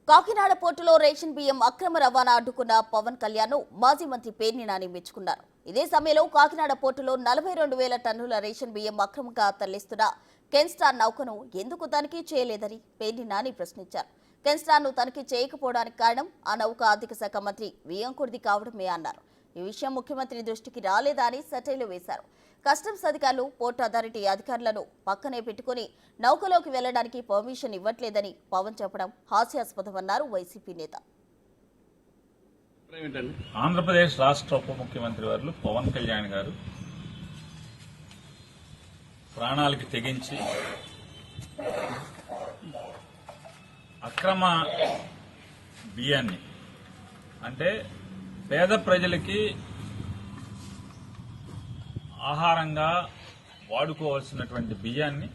కాకినాడ పోర్టులో రేషన్ బియ్యం అక్రమ రవాణా అడ్డుకున్న పవన్ కళ్యాణ్ మాజీ మంత్రి పేర్ని నాని మెచ్చుకున్నారు. ఇదే సమయంలో కాకినాడ పోర్టులో 42,000 టన్నుల రేషన్ బియ్యం అక్రమంగా తరలిస్తున్న కెన్స్టార్ నౌకను ఎందుకు తనిఖీ చేయలేదని పేర్ని నాని ప్రశ్నించారు. కెన్స్టార్ ను తనిఖీ చేయకపోవడానికి కారణం ఆ నౌక ఆర్థిక శాఖ మంత్రి వియ్యంకుడిది కావడమే అన్నారు. ఈ విషయం ముఖ్యమంత్రి దృష్టికి రాలేదా అని సెటైర్లు వేశారు. కస్టమ్స్ అధికారులు పోర్టు అథారిటీ అధికారులను పక్కనే పెట్టుకుని నౌకలోకి వెళ్లడానికి పర్మిషన్ ఇవ్వట్లేదని పవన్ చెప్పడం హాస్యాస్పదమన్నారు వైసీపీ నేత. ఆంధ్రప్రదేశ్ రాష్ట్ర ఉప ముఖ్యమంత్రి వారు పవన్ కళ్యాణ్ గారు ప్రాణాలకి తెగించి అక్రమ బియ్యాన్ని అంటే పేద ప్రజలకి ఆహారంగా వాడుకోవాల్సినటువంటి బియ్యాన్ని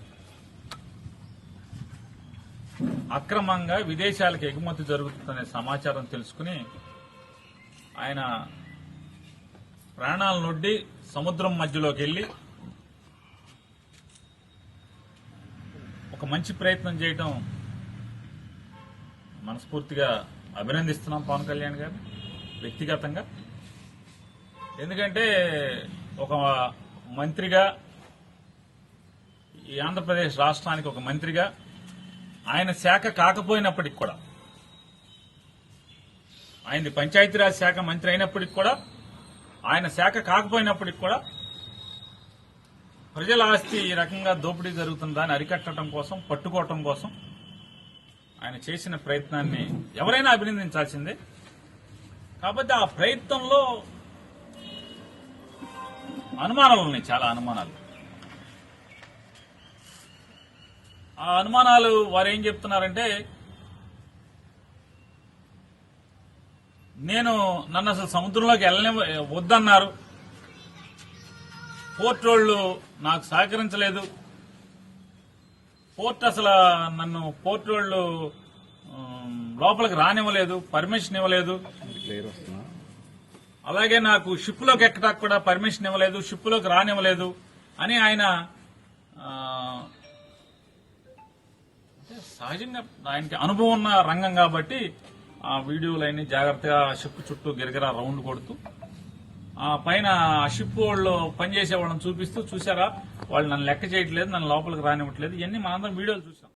అక్రమంగా విదేశాలకు ఎగుమతి జరుగుతుందనే సమాచారం తెలుసుకుని ఆయన ప్రాణాలనొడ్డి సముద్రం మధ్యలోకి వెళ్లి ఒక మంచి ప్రయత్నం చేయటం మనస్ఫూర్తిగా అభినందిస్తున్నాం పవన్ కళ్యాణ్ గారు వ్యక్తిగతంగా. ఎందుకంటే ఒక మంత్రిగా, ఈ ఆంధ్రప్రదేశ్ రాష్ట్రానికి ఒక మంత్రిగా, ఆయన శాఖ కాకపోయినప్పటికి కూడా, ఆయనది పంచాయతీరాజ్ శాఖ మంత్రి అయినప్పటికి కూడా, ఆయన శాఖ కాకపోయినప్పటికి కూడా ప్రజల ఆస్తి ఈ రకంగా దోపిడీ జరుగుతుందని అరికట్టడం కోసం, పట్టుకోవటం కోసం ఆయన చేసిన ప్రయత్నాన్ని ఎవరైనా అభినందించాల్సిందే. కాబట్టి ఆ ప్రయత్నంలో అనుమానాలు ఉన్నాయి, చాలా అనుమానాలు. ఆ అనుమానాలు వారు ఏం చెప్తున్నారంటే, నన్ను అసలు సముద్రంలోకి వద్దన్నారు, పోర్ట్ వాళ్ళు నాకు సహకరించలేదు, నన్ను పోర్ట్ వాళ్ళు లోపలికి రానివ్వలేదు, పర్మిషన్ ఇవ్వలేదు, అలాగే నాకు షిప్లోకి ఎక్కడానికి కూడా పర్మిషన్ ఇవ్వలేదు, షిప్లోకి రానివ్వలేదు అని ఆయన సహజంగా ఆయనకి అనుభవం ఉన్న రంగం కాబట్టి ఆ వీడియోలన్నీ జాగ్రత్తగా షిప్ చుట్టూ గిరగిరా రౌండ్ కొడుతూ ఆ పైన ఆ షిప్ వాళ్ళు పనిచేసే వాళ్ళని చూపిస్తూ, చూసారా వాళ్ళు నన్ను లెక్క చేయట్లేదు, నన్ను లోపలికి రానివ్వట్లేదు, ఇవన్నీ మనందరం వీడియోలు చూసాం.